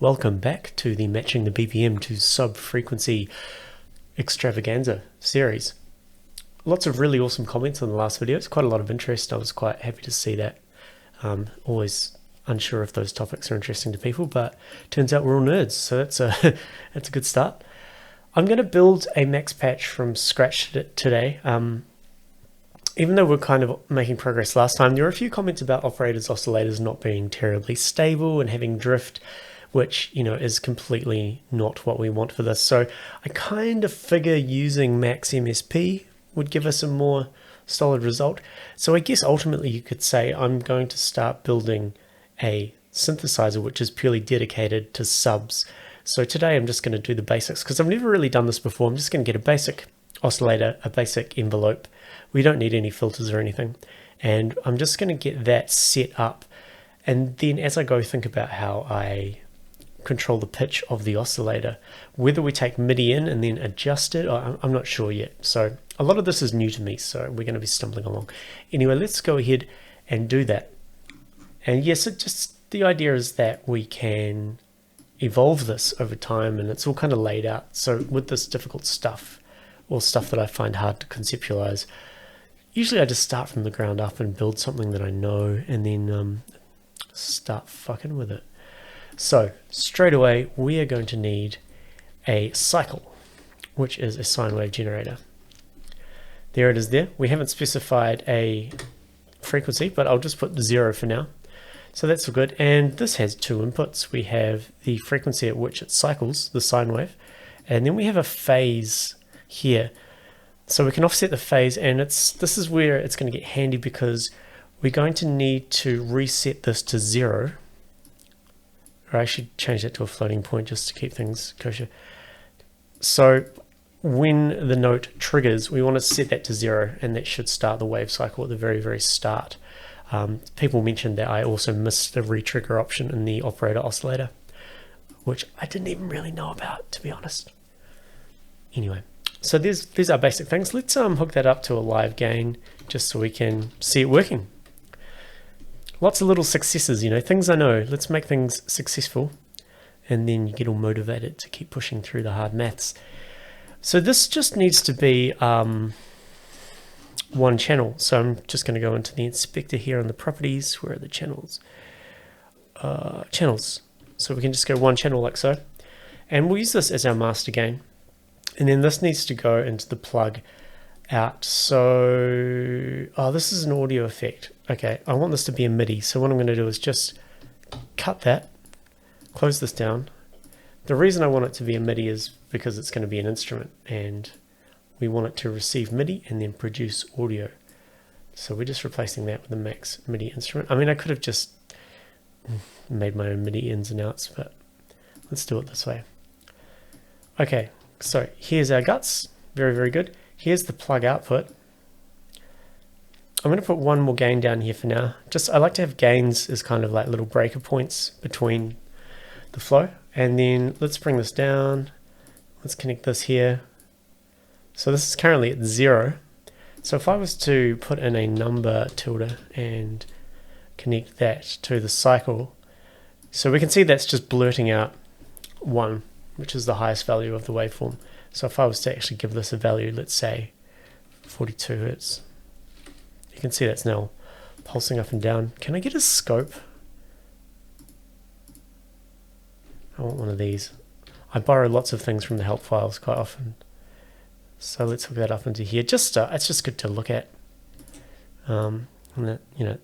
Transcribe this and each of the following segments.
Welcome back to the Matching the BPM to Sub-Frequency Extravaganza series. Lots of really awesome comments on the last video. It's quite a lot of interest. I was quite happy to see that. Always unsure if those topics are interesting to people, but turns out we're all nerds, so that's a that's a good start. I'm going to build a max patch from scratch today. Even though we're kind of making progress last time, there were a few comments about operators, oscillators not being terribly stable and having drift, which, you know, is completely not what we want for this. So I kind of figure using max MSP would give us a more solid result. So I guess ultimately you could say I'm going to start building a synthesizer which is purely dedicated to subs. So today I'm just going to do the basics because I've never really done this before. I'm just going to get a basic oscillator, a basic envelope. We don't need any filters or anything. And I'm just going to get that set up. And then as I go think about how I control the pitch of the oscillator, whether we take Midi in and then adjust it, I'm not sure yet. So a lot of this is new to me, so we're going to be stumbling along. Anyway, let's go ahead and do that. And yes, the idea is that we can evolve this over time, and it's all kind of laid out. So with this difficult stuff, or stuff that I find hard to conceptualize, usually I just start from the ground up and build something that I know, and then start fucking with it. So straight away, we are going to need a cycle, which is a sine wave generator. There it is there. We haven't specified a frequency, but I'll just put 0 for now. So that's all good. And this has two inputs. We have the frequency at which it cycles, the sine wave, and then we have a phase here. So we can offset the phase, and this is where it's going to get handy because we're going to need to reset this to 0. Or I should change that to a floating point just to keep things kosher. So when the note triggers, we want to set that to 0, and that should start the wave cycle at the very, very start. People mentioned that I also missed the retrigger option in the operator oscillator, which I didn't even really know about, to be honest. Anyway, so these are basic things. Let's hook that up to a live gain just so we can see it working. Lots of little successes, you know, things I know. Let's make things successful, and then you get all motivated to keep pushing through the hard maths. So this just needs to be one channel. So I'm just going to go into the inspector here on the properties. Where are the channels? Channels. So we can just go one channel like so. And we'll use this as our master gain. And then this needs to go into the plug out. So, this is an audio effect. Okay, I want this to be a MIDI. So what I'm going to do is just cut that, close this down. The reason I want it to be a MIDI is because it's going to be an instrument, and we want it to receive MIDI and then produce audio. So we're just replacing that with a max MIDI instrument. I mean, I could have just made my own MIDI ins and outs, but let's do it this way. Okay, so here's our guts. Very, very good. Here's the plug output. I'm going to put one more gain down here for now. I like to have gains as kind of like little breaker points between the flow. And then let's bring this down. Let's connect this here. So this is currently at 0. So if I was to put in a number tilde and connect that to the cycle, so we can see that's just blurting out 1, which is the highest value of the waveform. So if I was to actually give this a value, let's say 42 Hertz, you can see that's now pulsing up and down. Can I get a scope? I want one of these. I borrow lots of things from the help files quite often. So let's hook that up into here. It's just good to look at. And that, you know,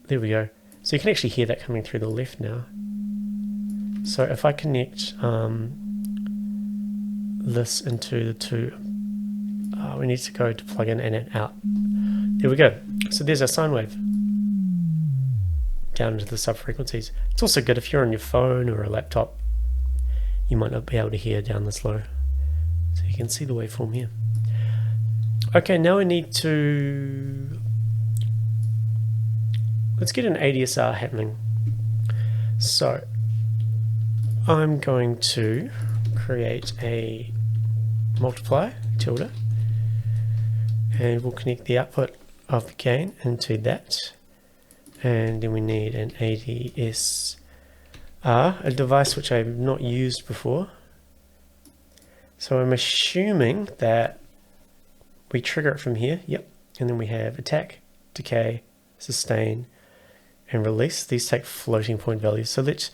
there we go. So you can actually hear that coming through the left now. So if I connect this into the two, we need to go to plug in and out. There we go. So there's our sine wave down into the sub frequencies. It's also good if you're on your phone or a laptop, you might not be able to hear down this low. So you can see the waveform here. Okay, now we need to, let's get an ADSR happening. So I'm going to create a multiplier, tilde, and we'll connect the output of the gain into that. And then we need an ADSR are a device which I've not used before. So I'm assuming that we trigger it from here. Yep. And then we have attack, decay, sustain, and release. These take floating point values. So let's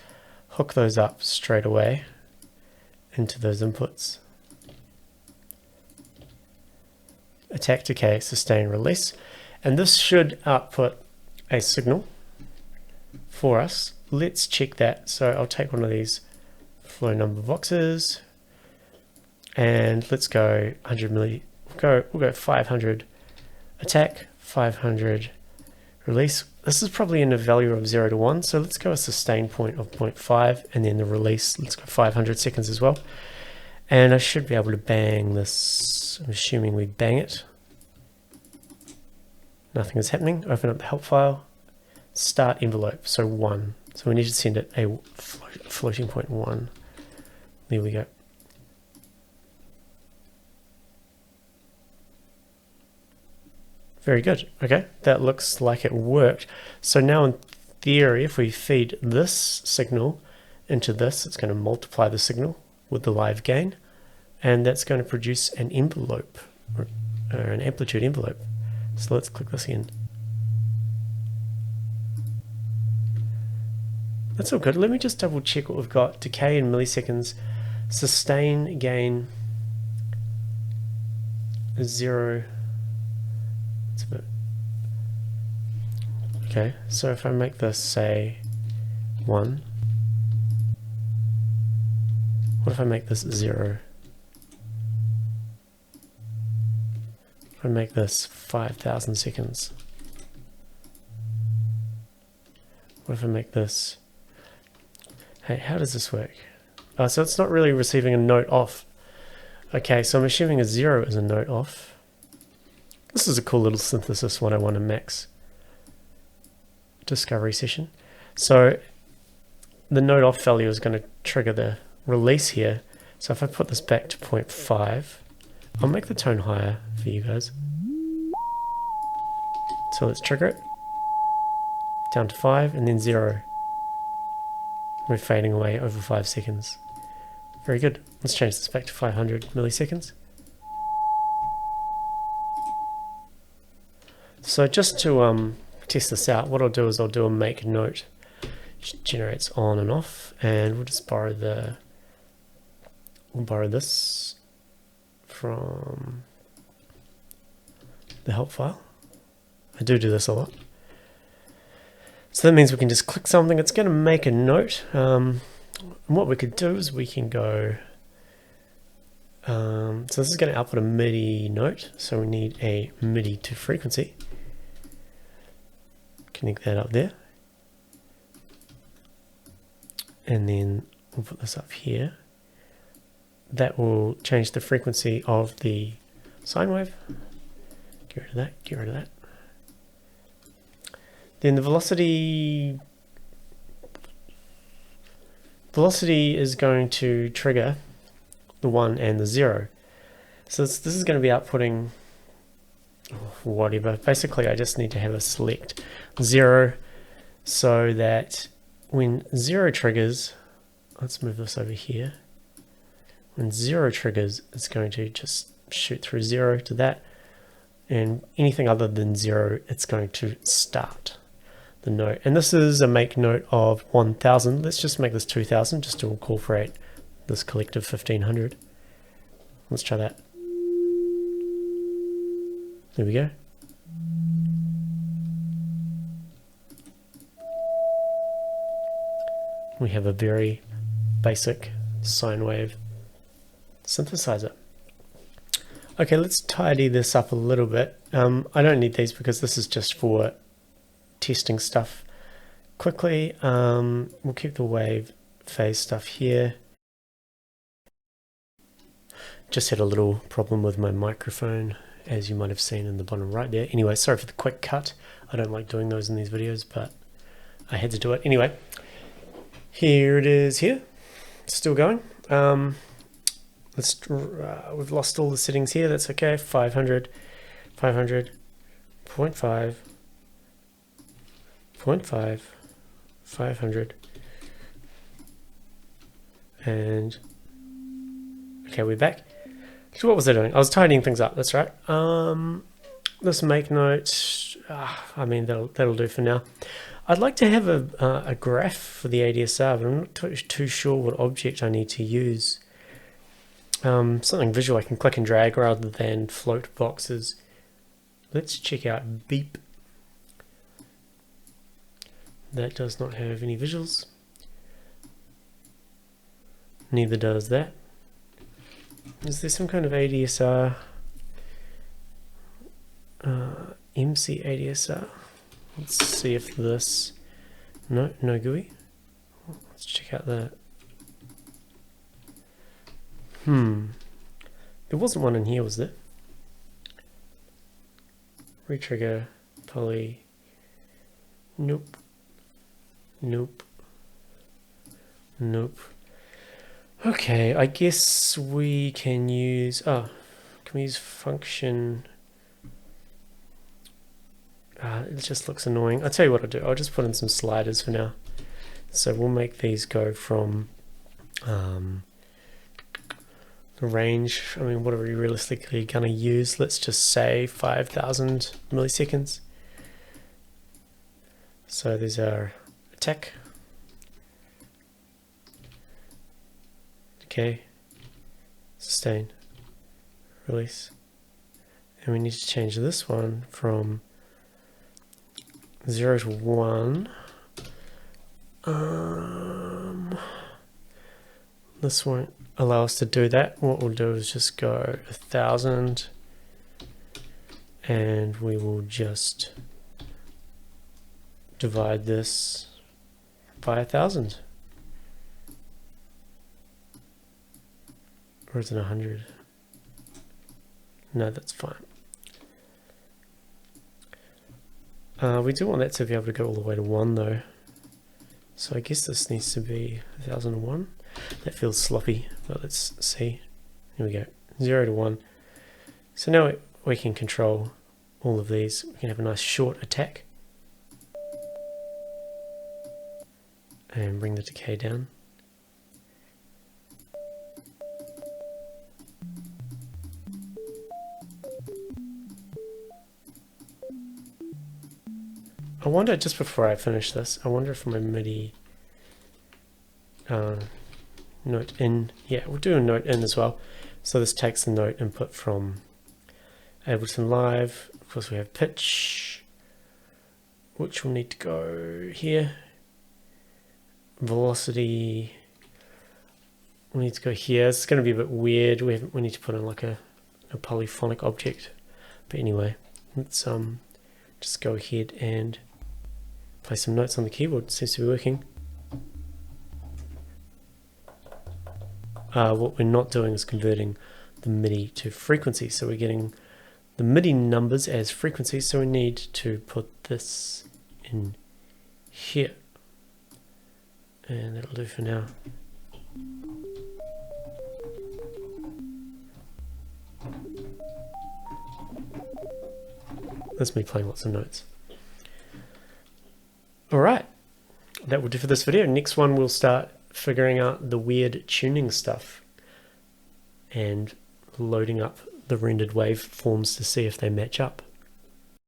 hook those up straight away into those inputs. Attack, decay, sustain, release. And this should output a signal for us. Let's check that. So I'll take one of these flow number boxes and let's go 100 milli. We'll go 500 attack, 500 release. This is probably in a value of 0 to 1. So let's go a sustain point of 0.5 and then the release. Let's go 500 seconds as well. And I should be able to bang this. I'm assuming we bang it. Nothing is happening. Open up the help file. Start envelope. So 1. So we need to send it a floating point 1. There we go. Very good. Okay, that looks like it worked. So now in theory, if we feed this signal into this, it's going to multiply the signal with the live gain, and that's going to produce an envelope, or an amplitude envelope. So let's click this again. That's all good. Let me just double check what we've got. Decay in milliseconds, sustain gain 0. It's a bit. Okay, so if I make this say 1, what if I make this 0? If I make this 5,000 seconds? What if I make this? Hey, how does this work? So it's not really receiving a note off. Okay, so I'm assuming a 0 is a note off. This is a cool little synthesis 101 and max discovery session. So the note off value is going to trigger the release here. So if I put this back to 0.5, I'll make the tone higher for you guys. So let's trigger it down to 5 and then 0. We're fading away over 5 seconds. Very good. Let's change this back to 500 milliseconds. So just to test this out, what I'll do is I'll do a make note, which generates on and off, and we'll just borrow this from the help file. I do this a lot. So that means we can just click something. It's going to make a note. And what we could do is we can go. So this is going to output a Midi note. So we need a Midi to frequency. Connect that up there. And then we'll put this up here. That will change the frequency of the sine wave. Get rid of that, get rid of that. Then the velocity is going to trigger the 1 and the 0. So this is going to be outputting whatever. Basically, I just need to have a select 0 so that when 0 triggers, let's move this over here. When 0 triggers, it's going to just shoot through 0 to that. And anything other than 0, it's going to start the note. And this is a make note of 1000. Let's just make this 2000 just to incorporate this collective 1500. Let's try that. There we go. We have a very basic sine wave synthesizer. Okay, let's tidy this up a little bit. I don't need these because this is just for testing stuff quickly. We'll keep the wave phase stuff here. Just had a little problem with my microphone, as you might have seen in the bottom right there. Anyway, sorry for the quick cut. I don't like doing those in these videos, but I had to do it. Anyway, here it is here. It's still going. We've lost all the settings here. That's okay. 500, 500, 0.5, 0.5, 500, And okay, we're back. So what was I doing? I was tidying things up, that's right. This make note, I mean, that'll do for now. I'd like to have a graph for the ADSR, but I'm not too sure what object I need to use. Something visual I can click and drag rather than float boxes. Let's check out beep. That does not have any visuals. Neither does that. Is there some kind of ADSR? MC ADSR. Let's see if this... No GUI. Let's check out the... There wasn't one in here, was there? Retrigger, poly... Nope. Nope. Nope. Okay, I guess we can use... can we use function... it just looks annoying. I'll tell you what I'll do. I'll just put in some sliders for now. So we'll make these go from the range. I mean, what are we realistically going to use? Let's just say 5,000 milliseconds. So these are attack. Okay. Sustain. Release. And we need to change this one from 0 to 1. This won't allow us to do that. What we'll do is just go 1,000 and we will just divide this by 1,000. Or is it 100? No, that's fine. We do want that to be able to go all the way to 1 though. So I guess this needs to be 1001. That feels sloppy, but let's see. Here we go, 0 to 1. So now we can control all of these. We can have a nice short attack. And bring the decay down. I wonder, just before I finish this, I wonder if my Midi note in, yeah, we'll do a note in as well. So this takes the note input from Ableton Live. Of course we have pitch, which will need to go here. Velocity will need to go here. It's going to be a bit weird. We need to put in like a polyphonic object. But anyway, let's just go ahead and play some notes on the keyboard. It seems to be working. What we're not doing is converting the MIDI to frequency. So we're getting the MIDI numbers as frequencies. So we need to put this in here. And that'll do for now. That's me playing lots of notes. Alright, that will do for this video. Next one we'll start figuring out the weird tuning stuff and loading up the rendered waveforms to see if they match up.